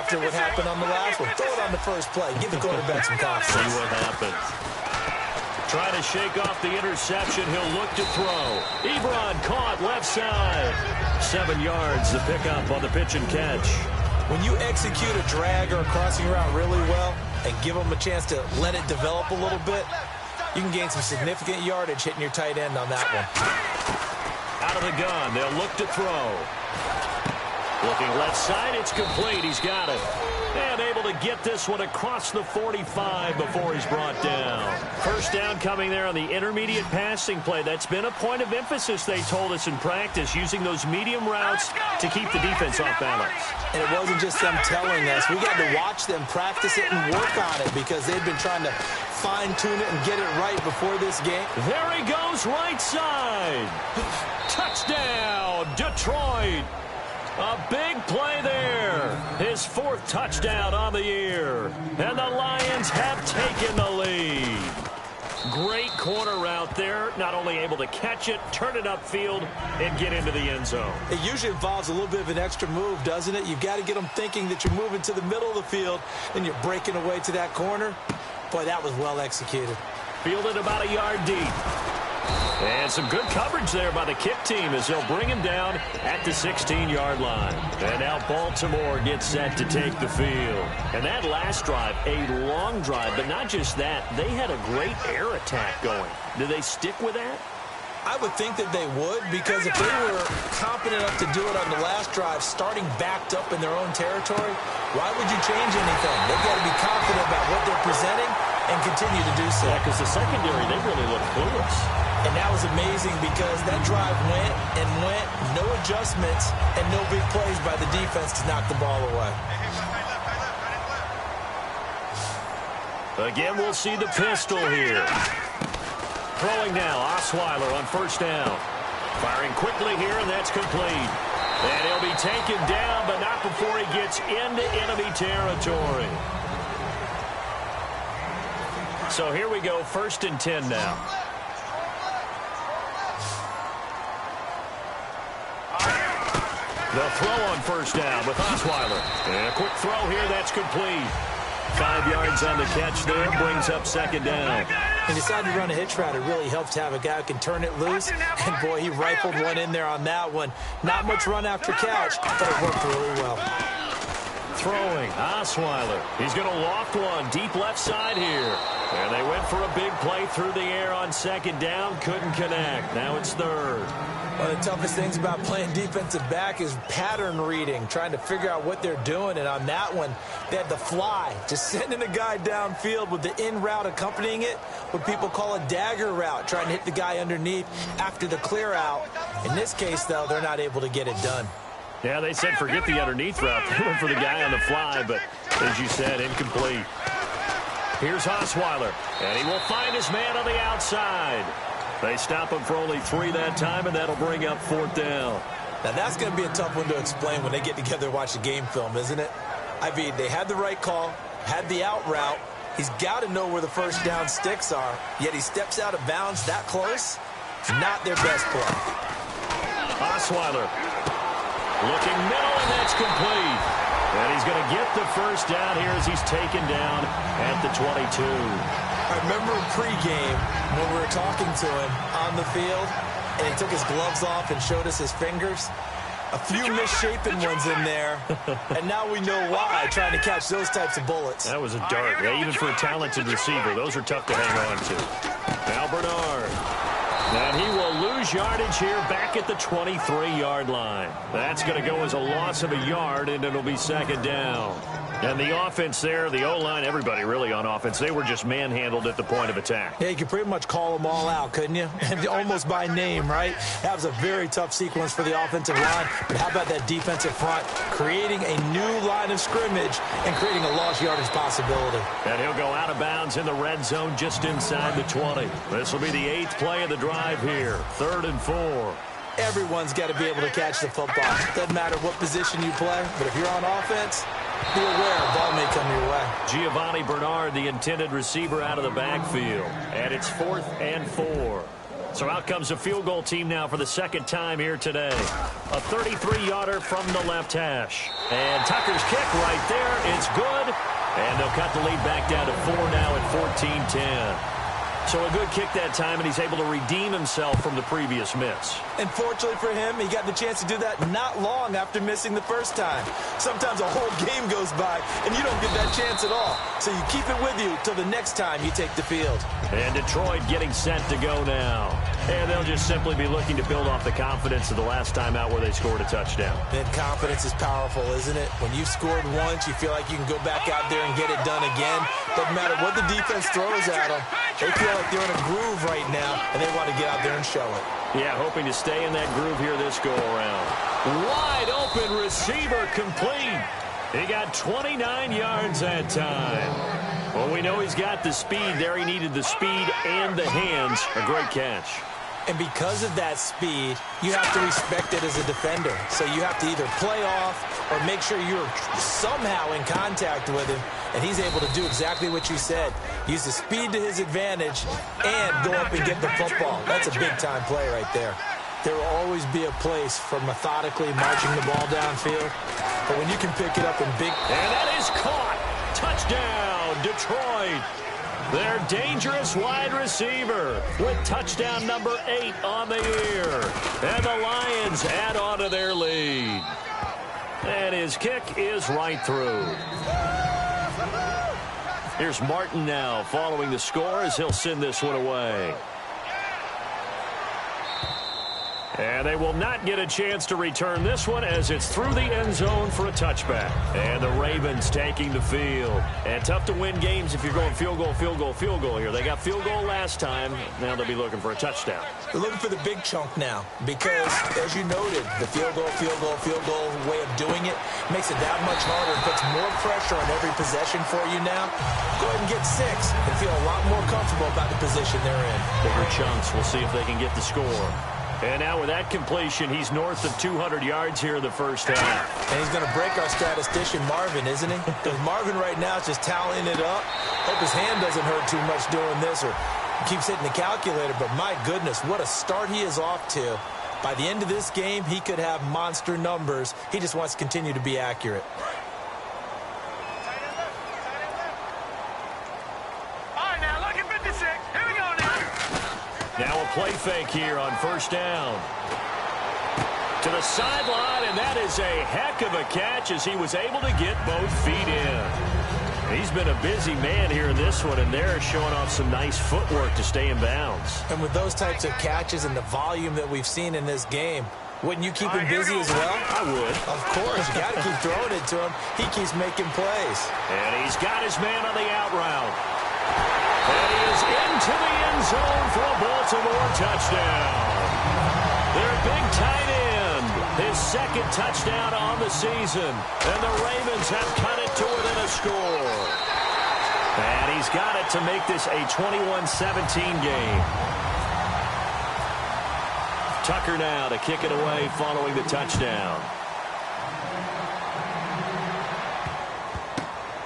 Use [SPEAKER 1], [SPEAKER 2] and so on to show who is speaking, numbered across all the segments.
[SPEAKER 1] after what happened on the last one. Throw it on the first play. Give the quarterback some confidence.
[SPEAKER 2] See what happens. Trying to shake off the interception. He'll look to throw. Ebron caught left side. 7 yards the pickup on the pitch and catch.
[SPEAKER 1] When you execute a drag or a crossing route really well and give them a chance to let it develop a little bit, you can gain some significant yardage hitting your tight end on that one.
[SPEAKER 2] Out of the gun, they'll look to throw. Looking left side, it's complete. He's got it. And able to get this one across the 45 before he's brought down. First down coming there on the intermediate passing play. That's been a point of emphasis, they told us in practice, using those medium routes to keep the defense off balance.
[SPEAKER 1] And it wasn't just them telling us. We got to watch them practice it and work on it because they've been trying to fine-tune it and get it right before this game.
[SPEAKER 2] There he goes, right side. Touchdown, Detroit. A big play there. His 4th touchdown on the year. And the Lions have taken the lead. Great corner route there. Not only able to catch it, turn it upfield, and get into the end zone.
[SPEAKER 1] It usually involves a little bit of an extra move, doesn't it? You've got to get them thinking that you're moving to the middle of the field and you're breaking away to that corner. Boy, that was well executed.
[SPEAKER 2] Fielded about a yard deep. And some good coverage there by the kick team as they'll bring him down at the 16-yard line. And now Baltimore gets set to take the field. And that last drive, a long drive, but not just that. They had a great air attack going. Do they stick with that?
[SPEAKER 1] I would think that they would, because if they were competent enough to do it on the last drive, starting backed up in their own territory, why would you change anything? They've got to be confident about what they're presenting and continue to do so.
[SPEAKER 2] Yeah, because the secondary, they really look clueless.
[SPEAKER 1] And that was amazing because that drive went and went, no adjustments, and no big plays by the defense to knock the ball away.
[SPEAKER 2] Again, we'll see the pistol here. Throwing now, Osweiler on first down. Firing quickly here, and that's complete. And he'll be taken down, but not before he gets into enemy territory. So here we go, 1st and 10 now. The throw on first down with Osweiler. And a quick throw here, that's complete. 5 yards on the catch there, brings up 2nd down.
[SPEAKER 1] He decided to run a hitch route. It really helps to have a guy who can turn it loose. And, boy, he rifled one in there on that one. Not much run after catch, but it worked really well.
[SPEAKER 2] Throwing, Osweiler. He's going to loft one deep left side here. And they went for a big play through the air on 2nd down. Couldn't connect. Now it's 3rd.
[SPEAKER 1] One of the toughest things about playing defensive back is pattern reading, trying to figure out what they're doing. And on that one, they had the fly, just sending a guy downfield with the in route accompanying it, what people call a dagger route, trying to hit the guy underneath after the clear out. In this case, though, they're not able to get it done.
[SPEAKER 2] Yeah, they said forget the underneath route. They went for the guy on the fly, but as you said, incomplete. Here's Osweiler, and he will find his man on the outside. They stop him for only 3 that time, and that'll bring up 4th down.
[SPEAKER 1] Now, that's going to be a tough one to explain when they get together and watch the game film, isn't it? I mean, they had the right call, had the out route. He's got to know where the first down sticks are, yet he steps out of bounds that close. Not their best play.
[SPEAKER 2] Osweiler looking middle, and that's complete. And he's going to get the first down here as he's taken down at the 22.
[SPEAKER 1] I remember pregame when we were talking to him on the field, and he took his gloves off and showed us his fingers. A few misshapen ones in there, and now we know why, trying to catch those types of bullets.
[SPEAKER 2] That was a dart. Yeah, even for a talented receiver, those are tough to hang on to. Now Bernard. And he will lose yardage here back at the 23-yard line. That's going to go as a loss of a yard, and it'll be 2nd down. And the offense there, the O-line, everybody really on offense, they were just manhandled at the point of attack.
[SPEAKER 1] Yeah, you could pretty much call them all out, couldn't you? Almost by name, right? That was a very tough sequence for the offensive line. But how about that defensive front creating a new line of scrimmage and creating a lost yardage possibility?
[SPEAKER 2] And he'll go out of bounds in the red zone just inside the 20. This will be the 8th play of the drive here. 3rd and 4.
[SPEAKER 1] Everyone's got to be able to catch the football. Doesn't matter what position you play, but if you're on offense, be aware a ball may come your way.
[SPEAKER 2] Giovanni Bernard, the intended receiver, out of the backfield. And it's 4th and 4. So out comes a field goal team now for the 2nd time here today. A 33-yarder from the left hash. And Tucker's kick right there And they'll cut the lead back down to 4 now at 14-10. So a good kick that time, and he's able to redeem himself from the previous miss.
[SPEAKER 1] And fortunately for him, he got the chance to do that not long after missing the first time. Sometimes a whole game goes by, and you don't get that chance at all. So you keep it with you till the next time you take the field.
[SPEAKER 2] And Detroit getting set to go now. And they'll just simply be looking to build off the confidence of the last time out where they scored a touchdown.
[SPEAKER 1] And confidence is powerful, isn't it? When you've scored once, you feel like you can go back out there and get it done again. Doesn't matter what the defense throws at them. They feel like they're in a groove right now, and they want to get out there and show it.
[SPEAKER 2] Yeah, hoping to stay in that groove here this go-around. Wide open receiver complete. He got 29 yards that time. Well, we know he's got the speed there. He needed the speed and the hands. A great catch.
[SPEAKER 1] And because of that speed, you have to respect it as a defender. So you have to either play off or make sure you're somehow in contact with him. And he's able to do exactly what you said. Use the speed to his advantage and go up and get the football. That's a big-time play right there. There will always be a place for methodically marching the ball downfield. But when you can pick it up in big...
[SPEAKER 2] And that is caught. Touchdown, Detroit. Their dangerous wide receiver with touchdown number 8 on the year. And the Lions add on to their lead. And his kick is right through. Here's Martin now following the score as he'll send this one away. And they will not get a chance to return this one as it's through the end zone for a touchback. And the Ravens taking the field. And tough to win games if you're going field goal, field goal, field goal here. They got field goal last time. Now they'll be looking for a touchdown.
[SPEAKER 1] They're looking for the big chunk now because, as you noted, the field goal way of doing it makes it that much harder and puts more pressure on every possession for you now. Go ahead and get 6 and feel a lot more comfortable about the position they're in.
[SPEAKER 2] Bigger chunks. We'll see if they can get the score. And now with that completion, he's north of 200 yards here in the first half.
[SPEAKER 1] And he's going to break our statistician, Marvin, isn't he? Because Marvin right now is just tallying it up. Hope his hand doesn't hurt too much doing this or keeps hitting the calculator. But my goodness, what a start he is off to. By the end of this game, he could have monster numbers. He just wants to continue to be accurate.
[SPEAKER 2] Now a play fake here on first down. To the sideline, and that is a heck of a catch as he was able to get both feet in. He's been a busy man here in this one, and they're showing off some nice footwork to stay in bounds.
[SPEAKER 1] And with those types of catches and the volume that we've seen in this game, wouldn't you keep him busy as well?
[SPEAKER 2] I would.
[SPEAKER 1] Of course. You got to keep throwing it to him. He keeps making plays.
[SPEAKER 2] And he's got his man on the out route. And he is into the end zone for a Baltimore touchdown. Their big tight end, his second touchdown on the season. And the Ravens have cut it to within a score. And he's got it to make this a 21-17 game. Tucker now to kick it away following the touchdown.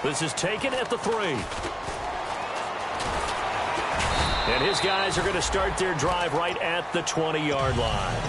[SPEAKER 2] This is taken at the 3. And his guys are going to start their drive right at the 20-yard line.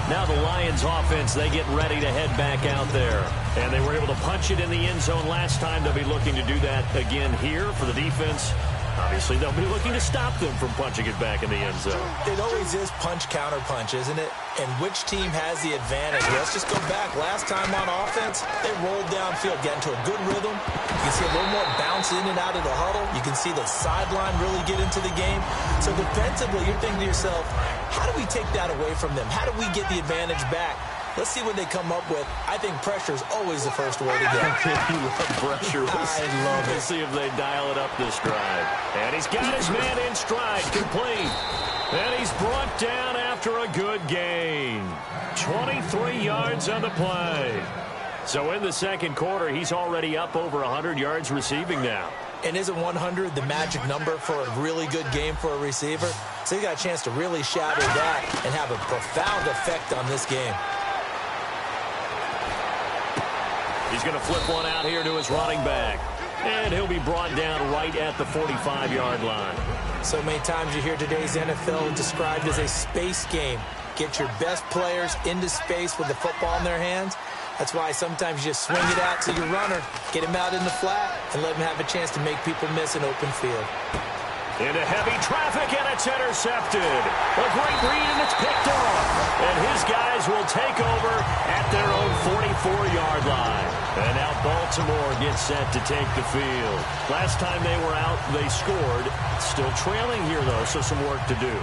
[SPEAKER 2] Now the Lions offense, they get ready to head back out there. And they were able to punch it in the end zone last time. They'll be looking to do that again here for the defense. Obviously, they'll be looking to stop them from punching it back in the end zone.
[SPEAKER 1] It always is punch-counter-punch, isn't it? And which team has the advantage? Let's just go back. Last time on offense, they rolled downfield, got into a good rhythm. You can see a little more bounce in and out of the huddle. You can see the sideline really get into the game. So defensively, you're thinking to yourself, how do we take that away from them? How do we get the advantage back? Let's see what they come up with. I think pressure is always the first way to go.
[SPEAKER 2] You love pressure.
[SPEAKER 1] I love it.
[SPEAKER 2] Let's see if they dial it up this drive. And he's got his man in stride, complete. And he's brought down after a good gain. 23 yards on the play. So in the second quarter, he's already up over 100 yards receiving now.
[SPEAKER 1] And isn't 100 the magic number for a really good game for a receiver? So he got a chance to really shatter that and have a profound effect on this game.
[SPEAKER 2] He's going to flip one out here to his running back. And he'll be brought down right at the 45-yard line.
[SPEAKER 1] So many times you hear today's NFL described as a space game. Get your best players into space with the football in their hands. That's why sometimes you just swing it out to your runner, get him out in the flat, and let him have a chance to make people miss an open field.
[SPEAKER 2] Into heavy traffic, and it's intercepted. A great read, and it's picked off. And his guys will take over at their own 44-yard line. And now Baltimore gets set to take the field. Last time they were out, they scored. Still trailing here, though, so some work to do.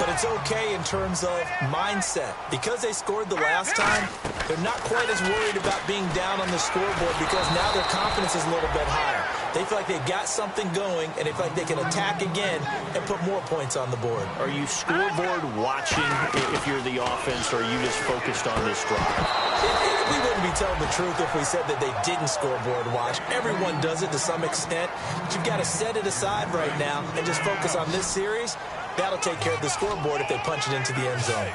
[SPEAKER 1] But it's okay in terms of mindset. Because they scored the last time, they're not quite as worried about being down on the scoreboard because now their confidence is a little bit higher. They feel like they got something going, and they feel like they can attack again and put more points on the board.
[SPEAKER 2] Are you scoreboard watching if you're the offense, or are you just focused on this drive?
[SPEAKER 1] We wouldn't be telling the truth if we said that they didn't scoreboard watch. Everyone does it to some extent. But you've got to set it aside right now and just focus on this series. That'll take care of the scoreboard if they punch it into the end zone.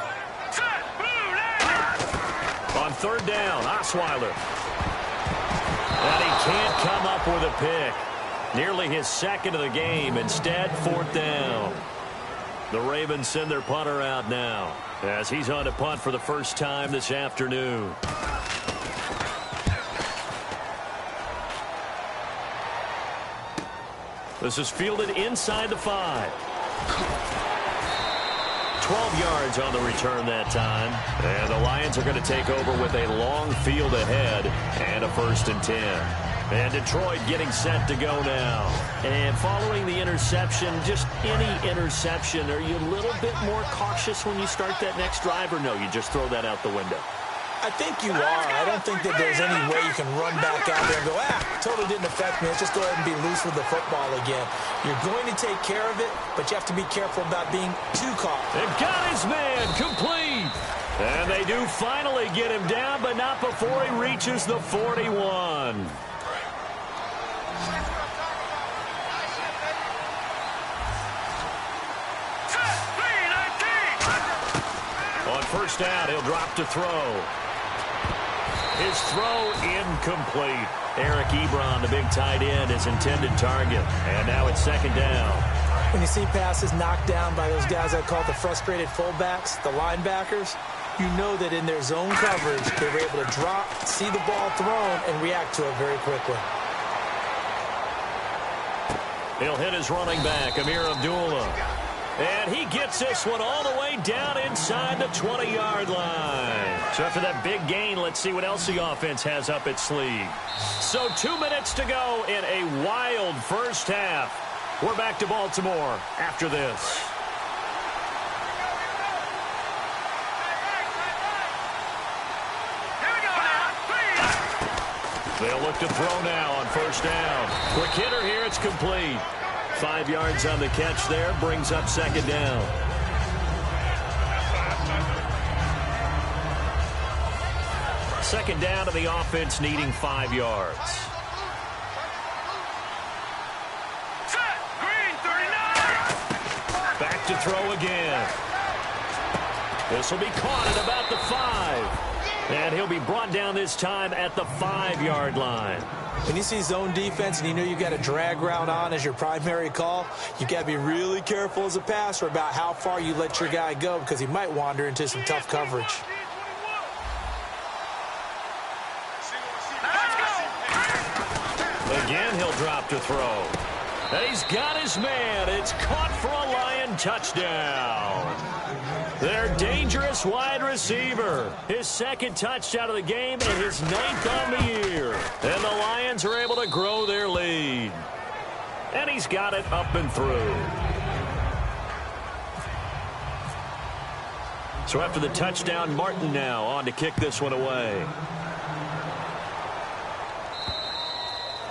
[SPEAKER 2] On third down, Osweiler. And he can't come up with a pick. Nearly his second of the game. Instead, fourth down. The Ravens send their punter out now as he's on to punt for the first time this afternoon. This is fielded inside the 5. 12 yards on the return that time. And the Lions are going to take over with a long field ahead and a 1st and 10. And Detroit getting set to go now. And following the interception, just any interception, are you a little bit more cautious when you start that next drive, or no, you just throw that out the window?
[SPEAKER 1] I think you are. I don't think that there's any way you can run back out there and go, totally didn't affect me. Let's just go ahead and be loose with the football again. You're going to take care of it, but you have to be careful about being too caught.
[SPEAKER 2] They've got his man complete. And they do finally get him down, but not before he reaches the 41. On first down, he'll drop to throw. His throw incomplete. Eric Ebron, the big tight end, his intended target. And now it's second down.
[SPEAKER 1] When you see passes knocked down by those guys I call the frustrated fullbacks, the linebackers, you know that in their zone coverage, they were able to drop, see the ball thrown, and react to it very quickly.
[SPEAKER 2] He'll hit his running back, Amir Abdullah. And he gets this one all the way down inside the 20-yard line. So after that big gain, let's see what else the offense has up its sleeve. So 2 minutes to go in a wild first half. We're back to Baltimore after this. They'll look to throw now on first down. Quick hitter here, it's complete. 5 yards on the catch there, brings up second down. Second down to the offense, needing 5 yards. Back to throw again. This will be caught at about the 5. And he'll be brought down this time at the 5-yard line.
[SPEAKER 1] When you see zone defense and you know you got a drag route on as your primary call, you got to be really careful as a passer about how far you let your guy go because he might wander into some tough coverage.
[SPEAKER 2] Again, he'll drop to throw. And he's got his man. It's caught for a Lion touchdown. Their dangerous wide receiver. His second touchdown of the game and his 9th on the year. And the Lions are able to grow their lead. And he's got it up and through. So after the touchdown, Martin now on to kick this one away.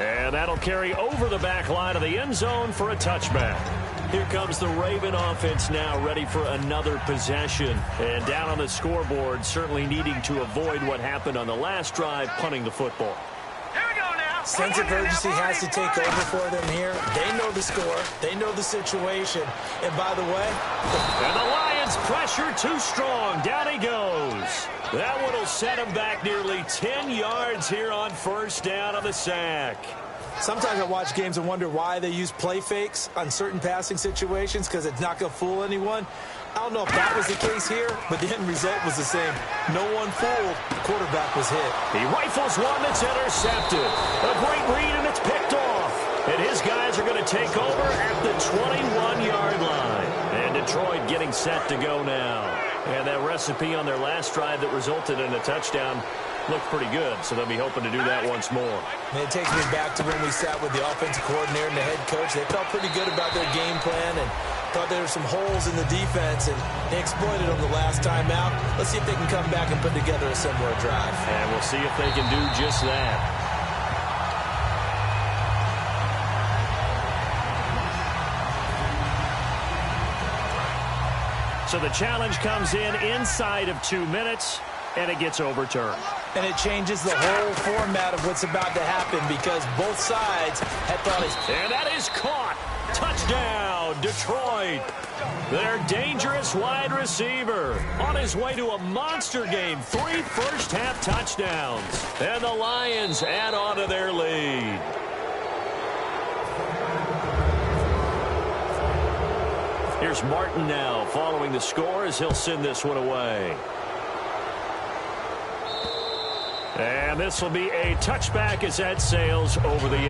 [SPEAKER 2] And that'll carry over the back line of the end zone for a touchback. Here comes the Raven offense now, ready for another possession. And down on the scoreboard, certainly needing to avoid what happened on the last drive, punting the football.
[SPEAKER 1] Sense of urgency has to take over for them here. They know the score. They know the situation. And by the way...
[SPEAKER 2] And the Lions pressure too strong. Down he goes. That one will set him back nearly 10 yards here on first down on the sack.
[SPEAKER 1] Sometimes I watch games and wonder why they use play fakes on certain passing situations because it's not going to fool anyone. I don't know if that was the case here, but the end result was the same. No one fooled. The quarterback was hit.
[SPEAKER 2] He rifles one that's intercepted. A great read, and it's picked off. And his guys are going to take over at the 21-yard line. And Detroit getting set to go now. And that recipe on their last drive that resulted in a touchdown looked pretty good, so they'll be hoping to do that once more.
[SPEAKER 1] And it takes me back to when we sat with the offensive coordinator and the head coach. They felt pretty good about their game plan and thought there were some holes in the defense, and they exploited them the last time out. Let's see if they can come back and put together a similar drive.
[SPEAKER 2] And we'll see if they can do just that. So the challenge comes in inside of 2 minutes, and it gets overturned.
[SPEAKER 1] And it changes the whole format of what's about to happen because both sides had thought it's...
[SPEAKER 2] And that is caught. Touchdown, Detroit. Their dangerous wide receiver on his way to a monster game. 3 first-half touchdowns. And the Lions add on to their lead. Here's Martin now following the score as he'll send this one away. And this will be a touchback as that sails over the